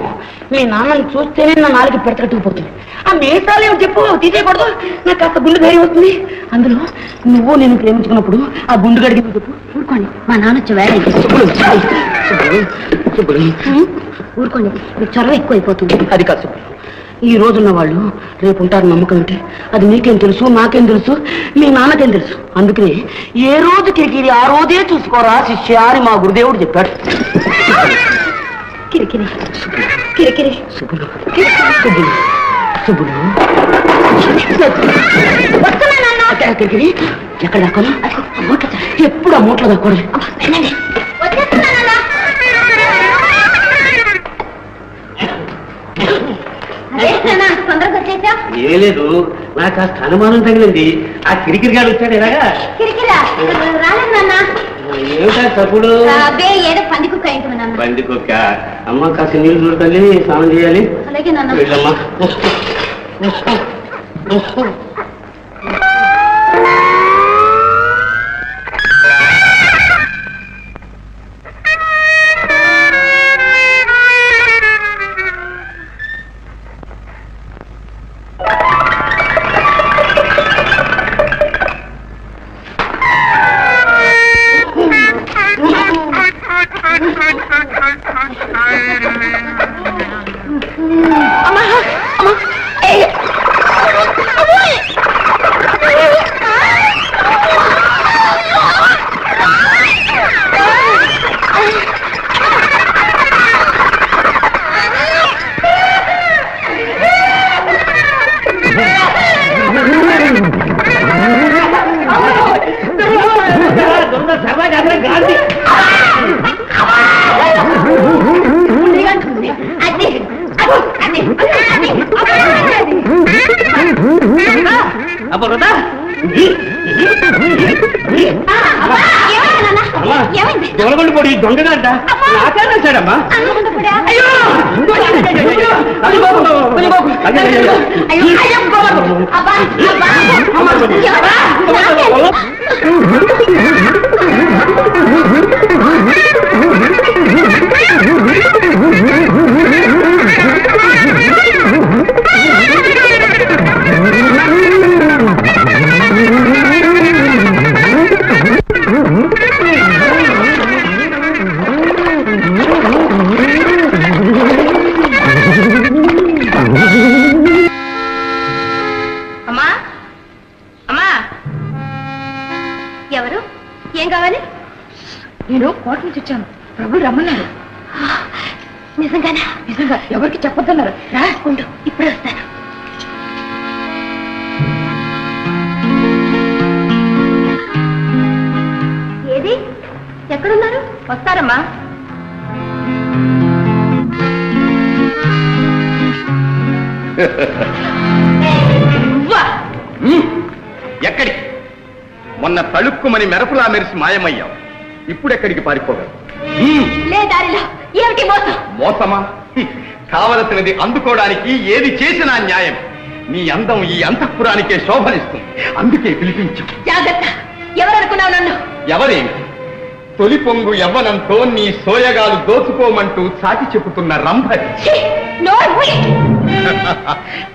మీ నాన్నని చూస్తేనే నా నాలుగు పెడతట్టుకుపోతుంది. ఆ మీసాలు ఏమో చెప్పు, తీసేయకూడదు. నాకు కాస్త గుండె ధైర్యం వస్తుంది. అందులో నువ్వు నేను ప్రేమించుకున్నప్పుడు ఆ గుండు గడిగి చెప్పు. ఊరుకోండి, మా నాన్న వచ్చి వేళ ఊరుకోండి, మీకు చొరవ ఎక్కువైపోతుంది. అది కాదు సుబ్బు, ఈ రోజున్న వాళ్ళు రేపు ఉంటారు నమ్మకం అంటే అది నీకేం తెలుసు, నాకేం తెలుసు, మీ నాన్నకేం తెలుసు. అందుకని ఏ రోజు కిరికిరి ఆ రోజే చూసుకోరా శిష్య అని మా గురుదేవుడు చెప్పాడు. కిరికిరి కిరికిరి సుబ్బులు సుబ్బులు సుబ్బులు కిరికిరి ఎక్కడ దాకాను? ఎప్పుడు ఆ మూట్లో దాక్కూడదు. తొందరగా వచ్చేసా. ఏ లేదు, నాకు కాస్త అనుమానం తగిలింది. ఆ కిరికిరి గారు వచ్చాడు ఎలాగా? కిరికిరా రాలేదు నాన్న. ఏమిటా తప్పుడు? ఏదో పంది కుక్క అయింది నాన్న. బండి కుక్క. అమ్మ కాస్త నీళ్ళు చూడాలి, స్నానం చేయాలి. అలాగే నాన్న. వెళ్ళమ్మా. దొంగలు పొడి దొంగగా అంట నాకేసాడమ్మా. ఎవరు? ఏం కావాలి? నేను కోట నుంచి వచ్చాను. ప్రభు రమ్మన్నారు. నిజంగానా? నిజంగా, ఎవరికి చెప్పొద్దన్నారు. రాసుకుంటూ ఇప్పుడే వస్తాను. ఏది? ఎక్కడున్నారు? వస్తారమ్మా. ఎక్కడికి? మొన్న తళుక్కుమని మెరుపులా మెరిసి మాయమయ్యావు. ఇప్పుడెక్కడికి పారిపోగలవు? లే దారిలో. ఏమిటి మోసం? మోసమా? కావలసినది అందుకోవడానికి ఏది చేసినా న్యాయం. నీ అందం ఈ అంతఃపురానికే శోభనిస్తుంది. అందుకే పిలిపించు. జాగ్రత్త. ఎవరనుకున్నావు నన్ను? ఎవరేమి? తొలి పొంగు యవ్వనంతో నీ సోయగాలు దోచుకోమంటూ చాటి చెబుతున్న రంభరి.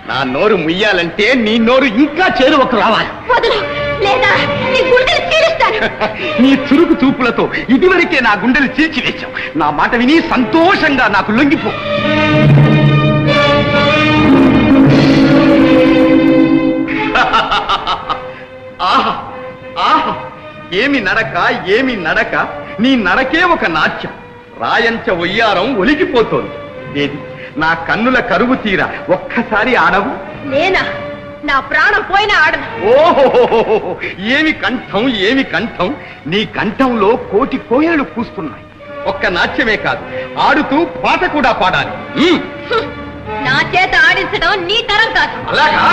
నా నోరు ముయ్యాలంటే నీ నోరు ఇంకా చేరువకు రావాలి. లేదా నీ గుండెలు చీలుస్తాను. నీ చురుకు చూపులతో ఇదివరకే నా గుండెలు చీల్చివేశావు. నా మాట విని సంతోషంగా నాకు లొంగిపో. ఆహా ఆహా, ఏమి నడక, ఏమి నడక. నీ నడకే ఒక నాట్యం. రాయంచ ఒయ్యారం ఒలిగిపోతోంది. ఏది నా కన్నుల కరువు తీరా ఒక్కసారి ఆడవు? నేనా? నా ప్రాణం పోయినా ఆడను. ఓహో, ఏమి కంఠం, ఏమి కంఠం. నీ కంఠంలో కోటి కోయలు కూస్తున్నాయి. ఒక్క నాట్యమే కాదు, ఆడుతూ పాట కూడా పాడాలి. నా చేత ఆడించడం నీ తరం కాదు. అలాగా?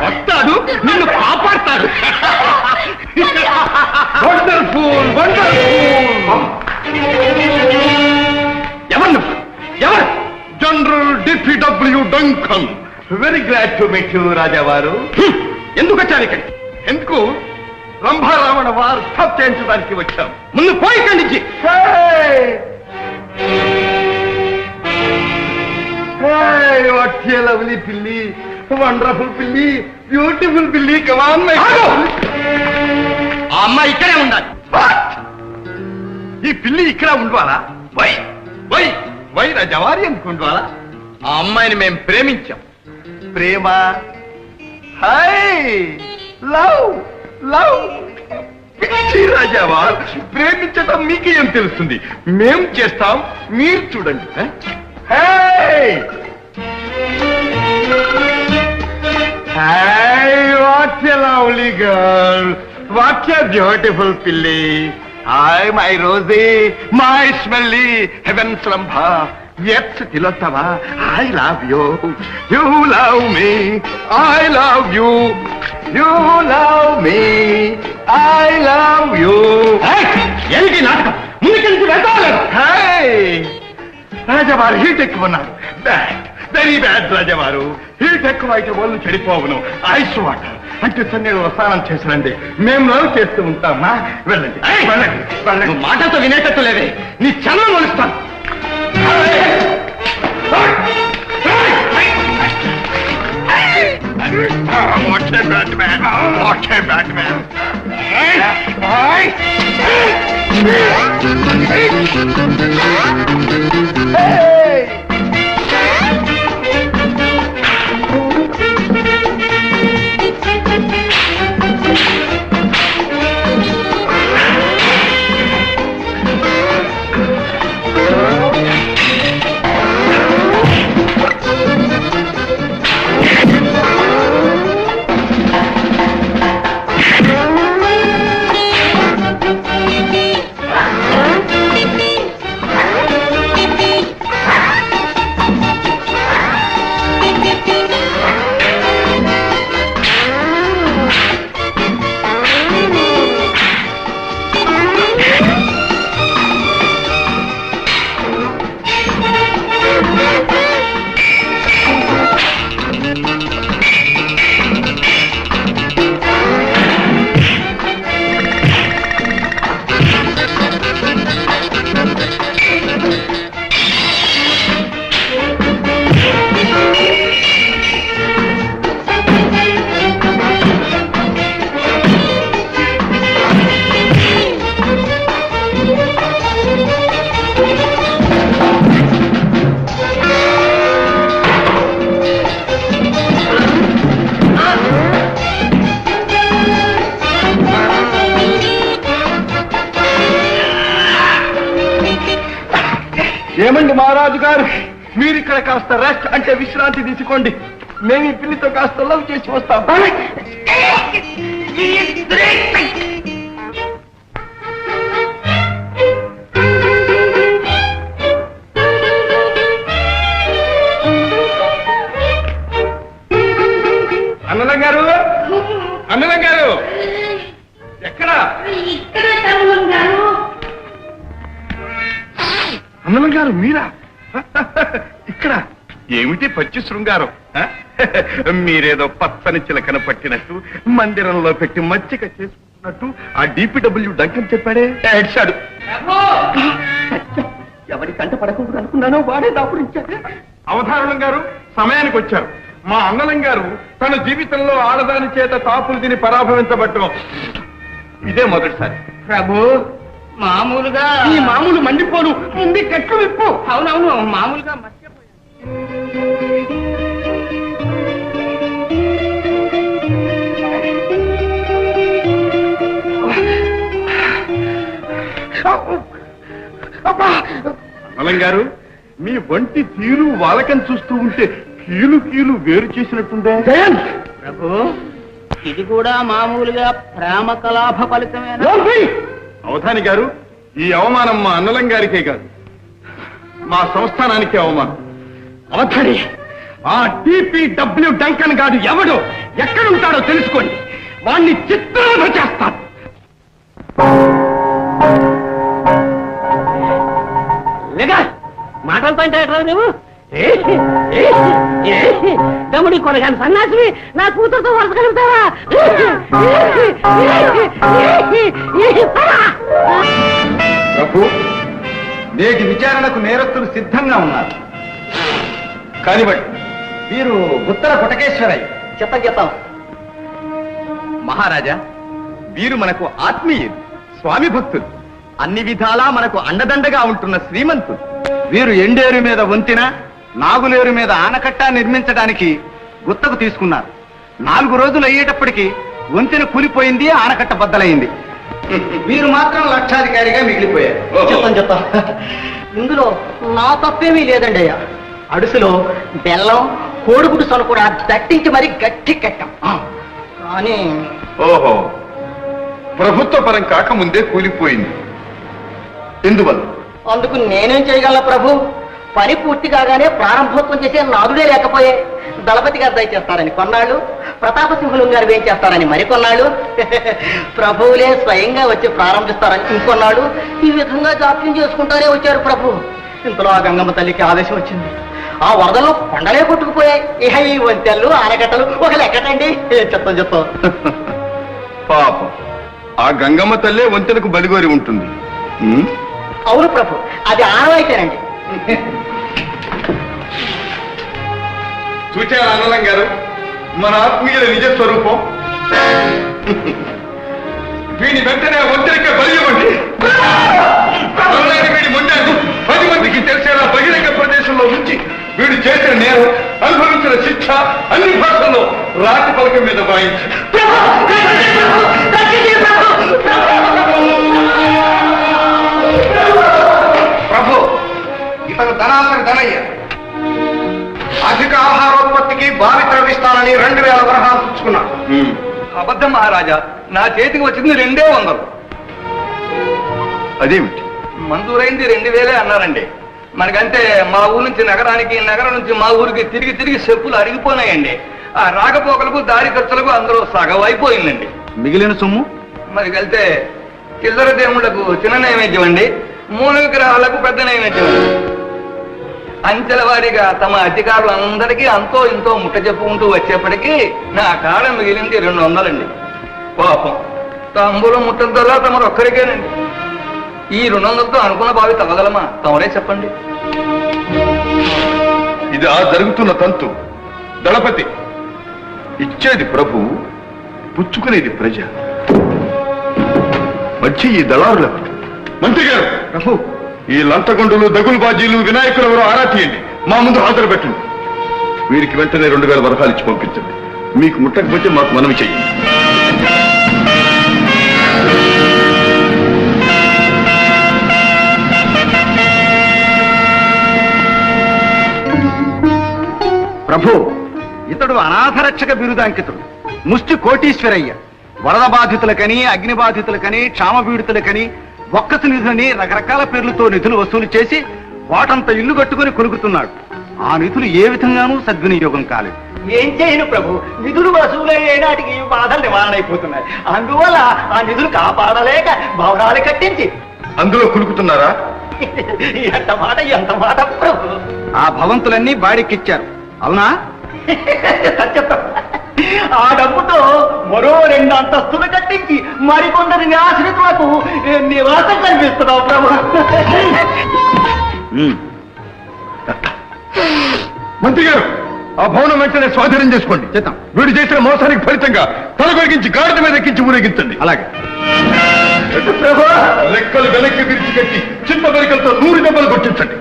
వస్తాడు, నిన్ను కాపాడతాడు. Wonderful, wonderful. ఎవరు? ఎవరు? General DPW Duncan. Very glad to meet you రాజావారు. ఎందుకు వచ్చాను ఇక్కడ? ఎందుకు? రంభారావణ వారు స్టాప్ చేయించడానికి వచ్చాం. ముందు పోయి ఇక్కడి నుంచి. వాట్ ఏ లవ్లీ పిల్లి, వండర్ఫుల్ పిల్లి, బ్యూటిఫుల్ పిల్లి. Come on my. ఆ అమ్మాయి ఇక్కడే ఉండాలి. ఈ పిల్లి ఇక్కడ ఉండవాలా? వై వై వై రాజావారి ఎందుకు ఉండవాలా? ఆ అమ్మాయిని మేము ప్రేమించాం. ప్రేమ, హై, లవ్ లవ్. పిచ్చి రాజావారు, ప్రేమించటం మీకేం తెలుస్తుంది? మేం చేస్తాం, మీరు చూడండి. Hi hi, what a lovely girl, what a beautiful పిల్లి. Hi my Rosie, my smelly heavens Rambha. Yes, Tilotava, I love you. You love me. I love you. You love me. I love you. ఏంటి నాటకం? ముందుకెళ్ళి వెళ్తాలేదు. Hey! రాజవారు heat ఎక్కువ ఉన్నారు. Bad, very bad రాజవారు. Heat ఎక్కువ అయితే వాళ్ళు చెడిపోవును. ఐస్ వాటర్ అంటే సన్నీళ్ళు స్నానం చేసినండి. మేము లవ్ చేస్తూ ఉంటామా? వెళ్ళండి వెళ్ళండి వెళ్ళండి. మాటతో వినేటట్టు లేదే. నీ చల్లం మొలుస్తాను. What a bad man! What a bad man! ఏమండి మహారాజు గారు, మీరు ఇక్కడ కాస్త రెస్ట్ అంటే విశ్రాంతి తీసుకోండి. మేము ఈ పిల్లితో కాస్త లవ్ చేసి వస్తాం. అన్నలం గారు, అన్నలం గారు ఎక్కడా? అన్నలం గారు మీరా? ఇక్కడ ఏమిటి పచ్చి శృంగారం? మీరేదో పచ్చని చిలకన పట్టినట్టు మందిరంలో పెట్టి మచ్చిక చేసుకుంటున్నట్టు ఆ DPW డంకన్ చెప్పాడే ఏడ్చాడు. ఎవరి కంట పడకూడదు అనుకున్నానో వాడే దాపురించాడు. అవధారణం గారు సమయానికి వచ్చారు. మా అన్నలం గారు తన జీవితంలో ఆడదాని చేత తాపులు తిని పరాభవించబట్టం ఇదే మొదటిసారి. ప్రభు, మామూలుగా ఈ మామూలు మండిపోను ముందు కట్లు విప్పు. అవునవును, మామూలుగా మర్చిపోయాను. అన్నలం గారు, మీ వంటి తీరు వాలకం చూస్తూ ఉంటే కీలు కీలు వేరు చేసినట్టుందే. ప్రభు, ఇది కూడా మామూలుగా ప్రేమ కలాప ఫలితమేనా? అవధాని గారు, ఈ అవమానం మా అన్నలం గారికే కాదు, మా సంస్థానానికే అవమానం. అవధాని, ఆ DPW డంకన్ గాడు ఎవడో ఎక్కడుంటాడో తెలుసుకోండి. వాణ్ణి చిత్రవధ చేస్తాను. లేగా మాటలతో అంటే నువ్వు దమ్ముడి కొనగాని సన్నాసివి నా కూతురుతో వరుస కలుగుతావా? ప్రభు, నేటి విచారణకు నేరస్తులు సిద్ధంగా ఉన్నారు. కానివ్వండి, వీరు ఉత్తర కొటకేశ్వరయ్య. చెప్తాం. మహారాజా, వీరు మనకు ఆత్మీయులు, స్వామి భక్తులు, అన్ని విధాలా మనకు అండదండగా ఉంటున్న శ్రీమంతులు. వీరు ఎండేరు మీద వంతెన, నాగులేరు మీద ఆనకట్ట నిర్మించడానికి గుత్తకు తీసుకున్నారు. 4 రోజులు అయ్యేటప్పటికి వంతెన కూలిపోయింది, ఆనకట్ట బద్దలైంది. వీరు మాత్రం లక్షాధికారిగా మిగిలిపోయారు. చెప్తాం. ఇందులో నా తప్పేమీ లేదండి అయ్యా. అడుసులో బెల్లం, కోడిగుడ్డు సొన కూడా దట్టించి మరీ గట్టి కట్టాం. కానీ ఓహో, ప్రభుత్వ పరం కాకముందే కూలిపోయింది. ఎందువల్ల? అందుకు నేనేం చేయగలను ప్రభు? పని పూర్తి కాగానే ప్రారంభోత్సవం చేసే నాదుడే లేకపోయే. దళపతి గారు దయచేస్తారని కొన్నాళ్ళు, ప్రతాపసింహులు గారు ఏం చేస్తారని మరికొన్నాళ్ళు, ప్రభువులే స్వయంగా వచ్చి ప్రారంభిస్తారని ఇంకొన్నాళ్ళు, ఈ విధంగా జాప్యం చేసుకుంటారే వచ్చారు ప్రభు. ఇంతలో ఆ గంగమ్మ తల్లికి ఆదేశం వచ్చింది. ఆ వరదల్లో కొండలే కొట్టుకుపోయాయి. ఇహ ఈ వంతెళ్ళు, ఆనకట్టలు ఒక లెక్కటండి. చెప్తాం. పాపం, ఆ గంగమ్మ తల్లే వంతెనకు బలిగోరి ఉంటుంది. అవును ప్రభు, అది ఆనవాయితేనండి. చూచారా అన్నలం గారు, మన ఆత్మీయుల నిజ స్వరూపం. వీడి వెంటనే వంతెనకే బలి ఇవ్వండి. వీడి మొండాను 10 మందికి తెలిసేలా బహిరంగ ప్రదేశంలో ఉంచి వీడు చేసిన నేరం, అనుభవించిన శిక్ష అన్ని భాషల్లో రాతి పలకం మీద వాయించి ప్రభు, ఇతను ధనాసరి ధనయ్య. అధిక ఆహారోత్పత్తికి బావి త్రవ్విస్తానని 2000 వరహాలు పుచ్చుకున్నాడు. అబద్ధం మహారాజా, నా చేతికి వచ్చింది 200. అదేమిటి? మంజూరైంది 2000 అన్నారండి. మనకంటే మా ఊరు నుంచి నగరానికి, నగరం నుంచి మా ఊరికి తిరిగి చెప్పులు అరిగిపోయినాయండి. ఆ రాకపోకలకు, దారి ఖర్చులకు అందులో సగం అయిపోయిందండి. మిగిలిన సొమ్ము మరి వెళ్తే చిల్లర దేవుళ్లకు చిన్న నైవేద్యం అండి, మూల విగ్రహాలకు పెద్ద నైవేద్యం. అంచెల వారీగా తమ అధికారులందరికీ అంతో ఇంతో ముట్ట చెప్పుకుంటూ వచ్చేప్పటికీ నా కాడ మిగిలింది 200 అండి. పాపం, తాంబూలం ముట్టద్దల్లా తమరు ఒక్కరికేనండి. ఈ 200తో అనుకున్న బావి తవ్వగలమా? తమరే చెప్పండి. ఇది ఆ జరుగుతున్న తంతు. దళపతి, ఇచ్చేది ప్రభు, పుచ్చుకునేది ప్రజ. వచ్చి ఈ దళారులకు మంత్రి గారు, ప్రభు, ఈ లంతగొండలు, దగులు బాజీలు, వినాయకులు ఎవరో ఆరా తీయండి, మా ముందు హాజరు పెట్టండి. వీరికి వెంటనే 2000 వరహాలు ఇచ్చి పంపించండి. మీకు ముట్టకపోతే మాకు మనవి చెయ్యండి. ప్రభు, ఇతడు అనాథరక్షక బిరుదాంకితుడు, ముష్టి కోటీశ్వరయ్య. వరద బాధితులకని, అగ్ని బాధితులకని, క్షామపీడితులకని, ఒక్కసు నిధులని రకరకాల పేర్లతో నిధులు వసూలు చేసి వాటంత ఇల్లు కట్టుకుని కొనుక్కుతున్నాడు. ఆ నిధులు ఏ విధంగానూ సద్వినియోగం కాలేదు. ఏం చేయను ప్రభు, నిధులు వసూలయ్యే నాటికి బాధలు నివారణ అయిపోతున్నాయి. అందువల్ల ఆ నిధులు కాపాడలేక భవనాలు కట్టించి అందులో కులుకుతున్నారా? ఎంత మాట ప్రభు. ఆ భవంతులన్నీ బాడికిచ్చారు, అవునా? ఆ డబ్బుతో మరో 2 అంతస్తులు కట్టించి మరికొందరి ఆశ్రితులకు నివాసం కల్పిస్తున్నావు ప్రభు. మంత్రి గారు, ఆ భవనం వెంటనే స్వాధీనం చేసుకోండి. చేద్దాం. వీడు చేసిన మోసానికి ఫలితంగా తల కొరిగించి గాడిద మీద ఎక్కించి ఊరేగించండి. అలాగే. ప్రభు, రెక్కలు వెనక్కి విరిచి కట్టి చిన్న బరికలతో 100 దెబ్బలు కొట్టించండి.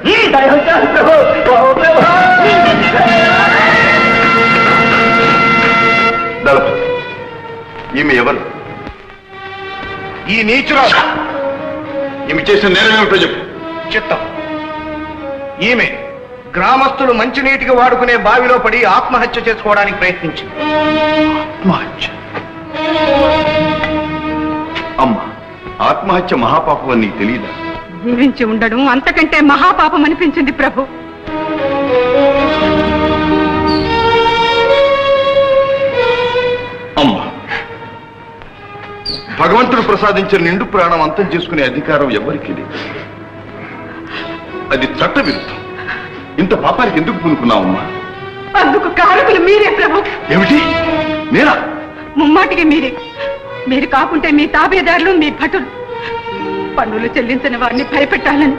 దళపతి, ఈమె ఎవరు? ఈ నీచురాలు. ఈమె చేసిన నేరం ఏమిటో చెప్పు. చిత్తం. ఈమె గ్రామస్తులు మంచినీటికి వాడుకునే బావిలో పడి ఆత్మహత్య చేసుకోవడానికి ప్రయత్నించింది. ఆత్మహత్య? అమ్మా, ఆత్మహత్య మహాపాపం అని నీకు తెలియదా? జీవించి ఉండడం అంతకంటే మహాపాపం అనిపించింది ప్రభు. అమ్మా, భగవంతుడు ప్రసాదించిన నిండు ప్రాణం అంతం చేసుకునే అధికారం ఎవరికీ లేదు. అది చట్ట విరుద్ధం. ఇంత పాపానికి ఎందుకు పూనుకున్నావమ్మా? అందుకు కారకులు మీరే ప్రభు. ఏమిటి? నేనా? ముమ్మాటికి మీరే. మీరు కాకుంటే మీ తాబేదారులు, మీ భటులు పన్నులు చెల్లించిన వారిని భయపెట్టాలని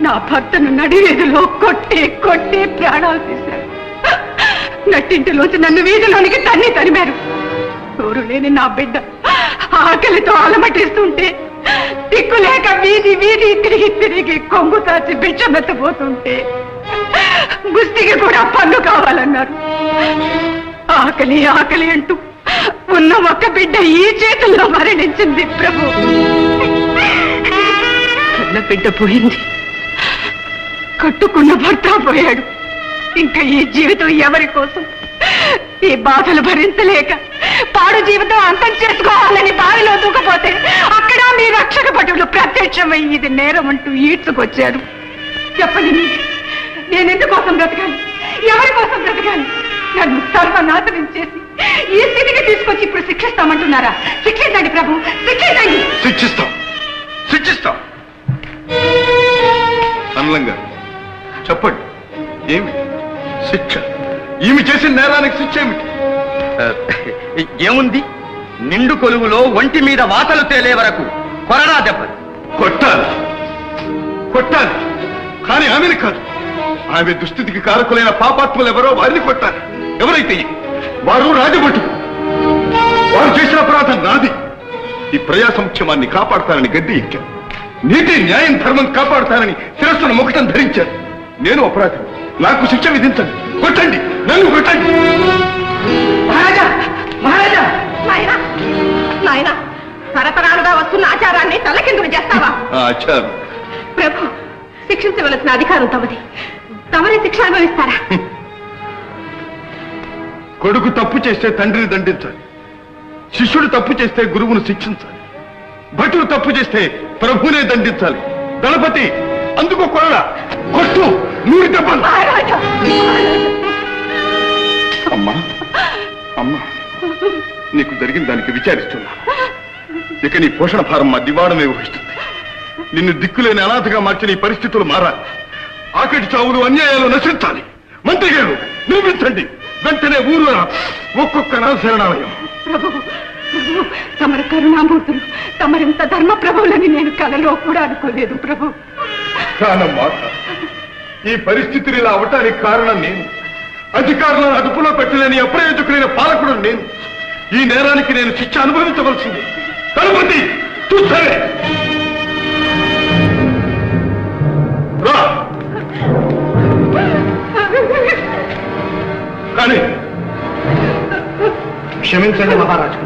నా భర్తను నడివీధిలో కొట్టి కొట్టి ప్రాణాలు తీశారు. నట్టింటిలోంచి నన్ను వీధిలోనికి తరిమారు. నోరు లేని నా బిడ్డ ఆకలితో అలమటిస్తుంటే దిక్కులేక వీధి వీధి తిరిగి తిరిగి కొంగు తాచి భిక్షమెత్తబోతుంటే గుస్తికి కూడా పన్ను కావాలన్నారు. ఆకలి ఆకలి అంటూ ఉన్న ఒక్క బిడ్డ ఈ చేతుల్లో మరణించింది ప్రభు. కన్న బిడ్డ పోయింది, కట్టుకున్న భర్త పోయాడు. ఇంకా ఈ జీవితం ఎవరి కోసం? ఈ బాధలు భరించలేక పాడు జీవితం అంతం చేసుకోవాలని బావిలో దూకపోతే అక్కడ మీ రక్షక భటులు ప్రత్యక్షమై ఇది నేరం అంటూ ఈడ్చుకొచ్చారు. చెప్పండి, నేను ఎందుకోసం బ్రతకాలి? ఎవరి కోసం బ్రతకాలి? నన్ను సర్వనాశనం చేసి ఈ స్థితికి తీసుకొచ్చి ఇప్పుడు శిక్షిస్తామంటున్నారా? శిక్షించండి ప్రభు, శిక్షించండి. శిక్షిస్తాం, శిక్షిస్తాం. అనలంగా చెప్పండి, ఏమి శిక్ష? ఈమె చేసిన నేరానికి శిక్ష ఏమిటి? ఏముంది? నిండు కొలువులో ఒంటి మీద వాతలు తేలే వరకు కొరడా దెబ్బలు కొట్టాలి, కొట్టాలి. కానీ ఆమెను కాదు. ఆమె దుస్థితికి కారకులైన పాపాత్ములు ఎవరో వారిని కొట్టాలి. ఎవరైతే వారు రాజభటులు. వారు చేసిన అపరాధం నాది. ఈ ప్రజా సంక్షేమాన్ని కాపాడతానని గడ్డి ఎక్కాను. నీతి న్యాయం ధర్మం కాపాడతానని శిరస్సును ముఖటం ధరించాను. నేను అపరాధం, నాకు శిక్ష విధించండి. కొట్టండి, నన్ను కొట్టండి. మహారాజా, మహారాజా, నాయనా, నాయనా, తరతరాలుగా వస్తున్న ఆచారాన్ని తలకిందులు చేస్తావా? ఆచారం ప్రభు, శిక్షించవలసిన అధికారం తమది. తమరే శిక్ష అనుభవిస్తారా? కొడుకు తప్పు చేస్తే తండ్రిని దండించాలి. శిష్యుడు తప్పు చేస్తే గురువును శిక్షించాలి. భటుడు తప్పు చేస్తే ప్రభునే దండించాలి. దళపతి అందుకో కొరడా, కొట్టు, 100 దెబ్బలు. అమ్మా, అమ్మా, నీకు జరిగిన దానికి విచారిస్తున్నా. ఇక నీ పోషణ భారం మా దివాడమే వహిస్తుంది. నిన్ను దిక్కులేని అనాథగా మార్చిన ఈ పరిస్థితులు మారాలి. ఆకటి చావులు, అన్యాయాలు నశించాలి. మంత్రి గారు నిర్మించండి వెంటనే ఊరు ఒక్కొక్క శరణాలయం. ప్రభు, ప్రభు, తమరి కరుణామూర్తులు, తమరింత ధర్మ ప్రభువులని నేను కలలో కూడా అనుకోలేదు ప్రభు. కానమ్మా, ఈ పరిస్థితులు ఇలా అవటానికి కారణం నేను. అధికారులను అదుపులో పెట్టలేని అప్రయోజకులైన పాలకుడు నేను. ఈ నేరానికి నేను శిక్ష అనుభవించవలసింది. దళపతి చూస్తానే రా. కానీ క్షమించండి మహారాజు.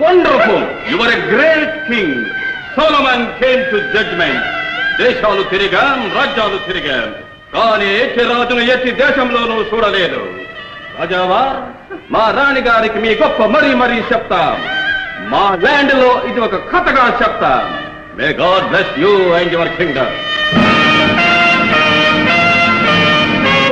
Wonderful! You are a great king. Solomon came to judgment. దేశాలు తిరిగాం, రాజ్యాలు తిరిగాం, కానీ ఎట్టి రాజును ఎట్టి దేశంలోనూ చూడలేదు. రాజావా, మా రాణి గారికి మీ గొప్ప మరీ చెప్తాం. మా ల్యాండ్ లో ఇది ఒక కథగా చెప్తాం. May God bless you and your Kingdom.